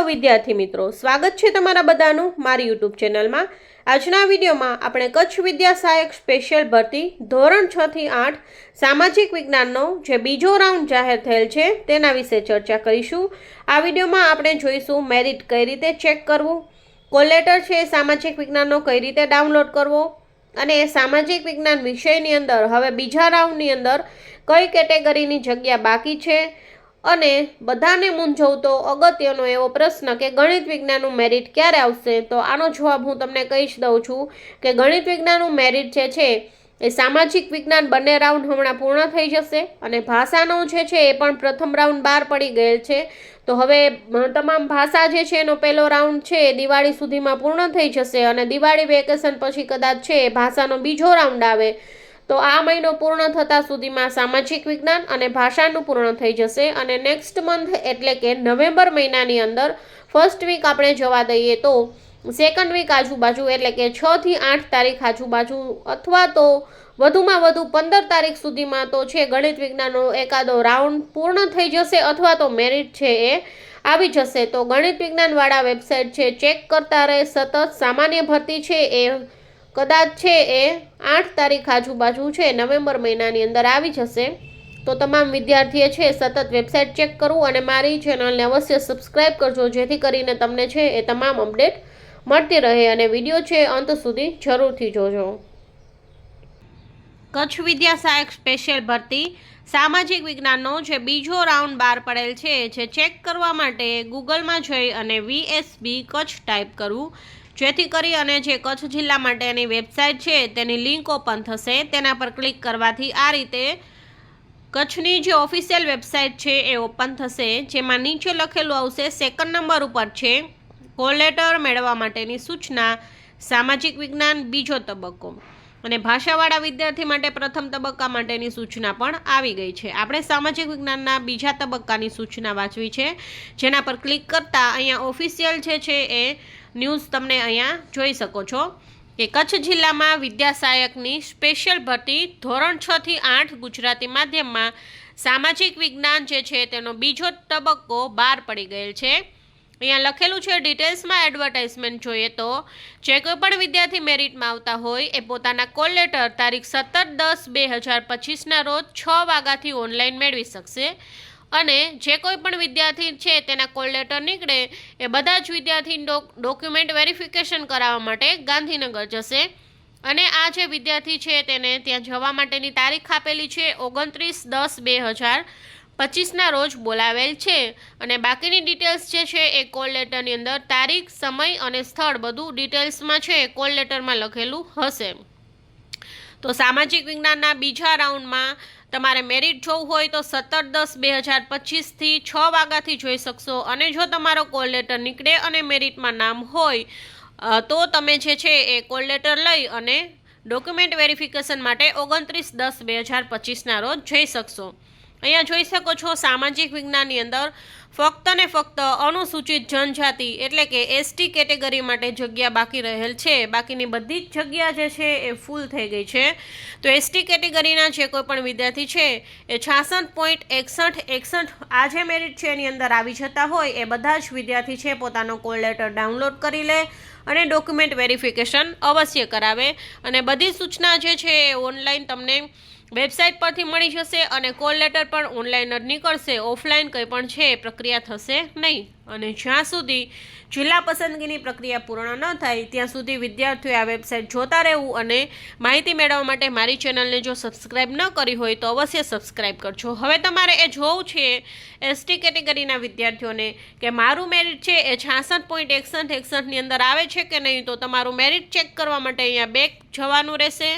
વિદ્યાર્થી મિત્રો, સ્વાગત છે તમારા બધાનું મારી યુટ્યુબ ચેનલમાં। આજના વિડીયોમાં આપણે કચ્છ વિદ્યા સહાયક સ્પેશિયલ ભરતી ધોરણ 6 થી 8 સામાજિક વિજ્ઞાનનો જે બીજો રાઉન્ડ જાહેર થયેલ છે તેના વિશે ચર્ચા કરીશું। આ વિડીયોમાં આપણે જોઈશું મેરિટ કઈ રીતે ચેક કરવું, કોલ લેટર છે સામાજિક વિજ્ઞાનનો કઈ રીતે ડાઉનલોડ કરવો અને સામાજિક વિજ્ઞાન વિષયની અંદર હવે બીજા રાઉન્ડની અંદર કઈ કેટેગરીની જગ્યા બાકી છે અને બધાને મૂંઝવતો અગત્યનો એવો પ્રશ્ન કે ગણિત વિજ્ઞાનનું મેરિટ ક્યારે આવશે। તો આનો જવાબ હું તમને કહી જ દઉં છું કે ગણિત વિજ્ઞાનનું મેરિટ જે છે એ સામાજિક વિજ્ઞાન બંને રાઉન્ડ હમણાં પૂર્ણ થઈ જશે અને ભાષાનો જે છે એ પણ પ્રથમ રાઉન્ડ બહાર પડી ગયેલ છે। તો હવે તમામ ભાષા જે છે એનો પહેલો રાઉન્ડ છે એ દિવાળી સુધીમાં પૂર્ણ થઈ જશે અને દિવાળી વેકેશન પછી કદાચ છે ભાષાનો બીજો રાઉન્ડ આવે। તો આ મહિનો પૂર્ણ થતાં સુધીમાં સામાજિક વિજ્ઞાન અને ભાષાનું પૂર્ણ થઈ જશે અને નેક્સ્ટ મંથ એટલે કે નવેમ્બર મહિનાની અંદર ફર્સ્ટ વીક આપણે જવા દઈએ તો સેકન્ડ વીક આજુબાજુ એટલે કે 6 થી 8 તારીખ આજુબાજુ અથવા તો વધુમાં વધુ 15 તારીખ સુધીમાં તો છે ગણિત વિજ્ઞાનનો એકાદો રાઉન્ડ પૂર્ણ થઈ જશે અથવા તો મેરિટ છે એ આવી જશે। તો ગણિત વિજ્ઞાનવાળા વેબસાઇટ છે ચેક કરતા રહે સતત। સામાન્ય ભરતી છે એ કદાચ છે એ 8 તારીખ આજુબાજુ છે નવેમ્બર મહિનાની અંદર આવી જશે। તો તમામ વિદ્યાર્થીએ છે સતત વેબસાઇટ ચેક કરવું અને મારી ચેનલને અવશ્ય સબસ્ક્રાઈબ કરજો જેથી કરીને તમને છે એ તમામ અપડેટ મળતી રહે અને વિડીયો છે અંત સુધી જરૂરથી જોજો। કચ્છ વિદ્યા સહાયક સ્પેશિયલ ભરતી સામાજિક વિજ્ઞાનનો જે બીજો રાઉન્ડ બહાર પડેલ છે જે ચેક કરવા માટે ગૂગલમાં જઈ અને VSB કચ્છ ટાઈપ કરવું જેથી કરી અને જે કચ્છ જિલ્લા માટેની વેબસાઇટ છે તેની લિંક ઓપન થશે। તેના પર ક્લિક કરવાથી આ રીતે કચ્છની જે ઓફિશિયલ વેબસાઇટ છે એ ઓપન થશે જેમાં નીચે લખેલું આવશે સેકન્ડ નંબર ઉપર છે કોલ લેટર મેળવવા માટેની સૂચના સામાજિક વિજ્ઞાન બીજો તબક્કો અને ભાષાવાળા વિદ્યાર્થી માટે પ્રથમ તબક્કા માટેની સૂચના પણ આવી ગઈ છે। આપણે સામાજિક વિજ્ઞાનના બીજા તબક્કાની સૂચના વાંચવી છે જેના પર ક્લિક કરતાં અહીંયા ઓફિશિયલ છે એ ન્યૂઝ તમને અહીંયા જોઈ શકો છો કે કચ્છ જિલ્લામાં વિદ્યા સહાયકની સ્પેશિયલ ભરતી ધોરણ 6 થી 8 ગુજરાતી માધ્યમમાં સામાજિક વિજ્ઞાન જે છે તેનો બીજો તબક્કો બહાર પડી ગયેલ છે। અહીંયા લખેલું છે ડિટેલ્સમાં એડવર્ટાઇઝમેન્ટ જોઈએ તો જે કોઈ પણ વિદ્યાર્થી મેરિટમાં આવતા હોય એ પોતાના કોલ લેટર તારીખ 17/10/2025ના રોજ 6 વાગ્યાથી ઓનલાઈન મેળવી શકશે અને જે કોઈ પણ વિદ્યાર્થી છે તેના કોલ લેટર નીકળે એ બધા જ વિદ્યાર્થી ડોક્યુમેન્ટ વેરિફિકેશન કરાવવા માટે ગાંધીનગર જશે અને આ જે વિદ્યાર્થી છે તેને ત્યાં જવા માટેની તારીખ આપેલી છે 29/10/2025ના રોજ બોલાવેલ છે અને બાકીની ડિટેલ્સ જે છે એ કોલ લેટરની અંદર તારીખ સમય અને સ્થળ બધું ડિટેલ્સમાં છે કોલ લેટરમાં લખેલું હશે। તો સામાજિક વિજ્ઞાનના બીજા રાઉન્ડમાં તમારે મેરિટ જોવું હોય તો 17/10/2025થી 6 વાગ્યાથી જોઈ શકશો અને જો તમારો કોલ લેટર નીકળે અને મેરિટમાં નામ હોય તો તમે જે છે એ કોલ લેટર લઈ અને ડોક્યુમેન્ટ વેરિફિકેશન માટે 29/10/2025ના રોજ જઈ શકશો। અહીંયા જોઈ શકો છો સામાજિક વિજ્ઞાનની અંદર ફક્ત ને ફક્ત અનુસૂચિત જનજાતિ એટલે કે ST કેટેગરી માટે જગ્યા બાકી રહેલ છે। બાકીની બધી જ જગ્યા જે છે એ ફૂલ થઈ ગઈ છે। તો ST કેટેગરીના જે કોઈ પણ વિદ્યાર્થી છે એ 66.61 આ જે મેરિટ છે એની અંદર આવી જતા હોય એ બધા જ વિદ્યાર્થી છે પોતાનો કોલ લેટર ડાઉનલોડ કરી લે અને ડોક્યુમેન્ટ વેરિફિકેશન અવશ્ય કરાવે અને બધી સૂચના જે છે એ ઓનલાઈન તમને વેબસાઇટ પરથી મળી જશે અને કોલ લેટર પણ ઓનલાઈન જ નીકળશે। ઓફલાઈન કંઈ પણ છે એ પ્રક્રિયા થશે નહીં અને જ્યાં સુધી જિલ્લા પસંદગીની પ્રક્રિયા પૂર્ણ ન થાય ત્યાં સુધી વિદ્યાર્થીઓએ આ વેબસાઇટ જોતા રહેવું અને માહિતી મેળવવા માટે મારી ચેનલને જો સબસ્ક્રાઈબ ન કરી હોય તો અવશ્ય સબસ્ક્રાઈબ કરજો। હવે તમારે એ જોવું છે ST કેટેગરીના વિદ્યાર્થીઓને કે મારું મેરિટ છે એ 66.61ની અંદર આવે છે કે નહીં। તો તમારું મેરિટ ચેક કરવા માટે અહીંયા બેક જવાનું રહેશે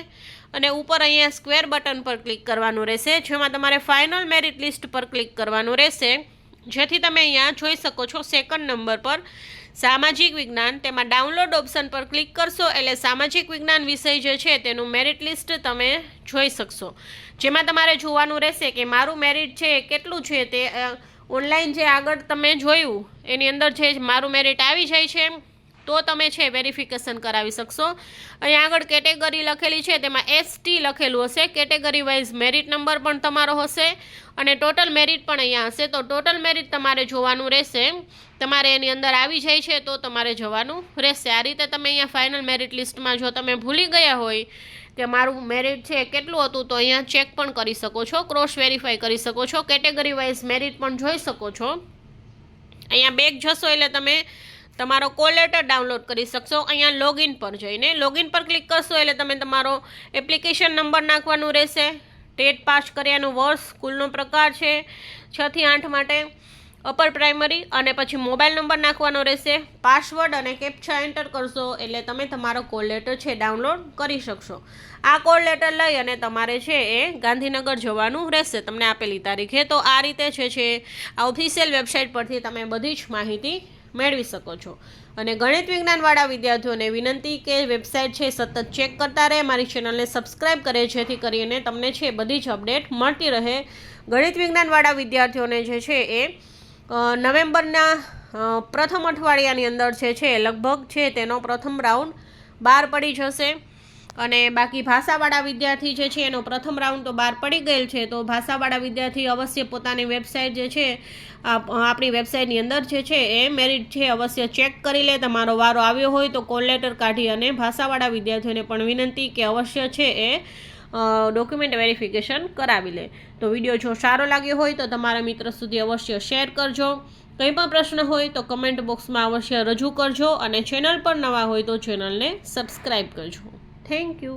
અને ઉપર અહીંયા સ્ક્વેર બટન પર ક્લિક કરવાનું રહેશે જેમાં તમારે ફાઇનલ મેરિટ લિસ્ટ પર ક્લિક કરવાનું રહેશે જેથી તમે અહીંયા જોઈ શકો છો સેકન્ડ નંબર પર સામાજિક વિજ્ઞાન તેમાં ડાઉનલોડ ઓપ્શન પર ક્લિક કરશો એટલે સામાજિક વિજ્ઞાન વિષય જે છે તેનું મેરિટ લિસ્ટ તમે જોઈ શકશો જેમાં તમારે જોવાનું રહેશે કે મારું મેરિટ છે કેટલું છે તે ઓનલાઈન જે આગળ તમે જોયું એની અંદર જે મારું મેરિટ આવી જાય છે તો તમે છે વેરિફિકેશન કરાવી શકશો. અહીંયા આગળ કેટેગરી લખેલી છે તેમાં ST લખેલું હશે. કેટેગરી વાઇઝ મેરિટ નંબર પણ તમારો હશે અને ટોટલ મેરિટ પણ અહીંયા હશે. તો ટોટલ મેરિટ તમારે જોવાનું રહેશે. તમારે એની અંદર આવી જાય છે તો તમારે જવાનું રહેશે. આ રીતે તમે અહીંયા ફાઇનલ મેરિટ લિસ્ટમાં જો તમે ભૂલી ગયા હોય કે મારું મેરિટ છે કેટલું હતું તો અહીંયા ચેક પણ કરી શકો છો, ક્રોસ વેરીફાઈ કરી શકો છો, કેટેગરી વાઇઝ મેરિટ પણ જોઈ શકો છો. અહીંયા બેક જશો એટલે તમે તમારો કોલ લેટર ડાઉનલોડ કરી શકશો. અહીંયા લોગિન પર જઈને લોગિન પર ક્લિક કરશો એટલે તમે તમારો એપ્લિકેશન નંબર નાખવાનું રહેશે, ટેટ પાસ કર્યાનું વર્ષ, સ્કૂલનો પ્રકાર છે 6 થી 8 માટે, અપર પ્રાઇમરી, અને પછી મોબાઈલ નંબર નાખવાનો રહેશે, પાસવર્ડ અને કેપ્ચા એન્ટર કરશો એટલે તમે તમારો કોલ લેટર છે ડાઉનલોડ કરી શકશો. આ કોલ લેટર લઈ અને તમારે છે એ ગાંધીનગર જવાનું રહેશે તમને આપેલી તારીખે. તો આ રીતે છે આ ઓફિશિયલ વેબસાઇટ પરથી તમે બધી જ માહિતી મેળવી શકો છો. અને ગણિત વિજ્ઞાનવાળા વિદ્યાર્થીઓને વિનંતી કે વેબસાઇટ છે સતત ચેક કરતા રહે, મારી ચેનલને સબસ્ક્રાઈબ કરે જેથી કરીને તમને છે બધી જ અપડેટ મળતી રહે. ગણિત વિજ્ઞાનવાળા વિદ્યાર્થીઓને જે છે એ નવેમ્બરના પ્રથમ અઠવાડિયાની અંદર છે લગભગ છે તેનો પ્રથમ રાઉન્ડ બહાર પડી જશે. અને બાકી ભાષાવાળા વિદ્યાર્થી જે છે એનો પ્રથમ રાઉન્ડ તો બહાર પડી ગયેલ છે. તો ભાષાવાળા વિદ્યાર્થી અવશ્ય પોતાની વેબસાઇટ જે છે આપણી વેબસાઇટની અંદર જે છે એ મેરિટ છે અવશ્ય ચેક કરી લે. તમારો વારો આવ્યો હોય તો કોલ લેટર કાઢી અને ભાષાવાળા વિદ્યાર્થીઓને પણ વિનંતી કે અવશ્ય છે એ ડોક્યુમેન્ટ વેરિફિકેશન કરાવી લે. તો વિડીયો જો સારો લાગ્યો હોય તો તમારા મિત્ર સુધી અવશ્ય શેર કરજો. કંઈ પણ પ્રશ્ન હોય તો કમેન્ટ બોક્સમાં અવશ્ય રજૂ કરજો અને ચેનલ પર નવા હોય તો ચેનલને સબસ્ક્રાઈબ કરજો. Thank you.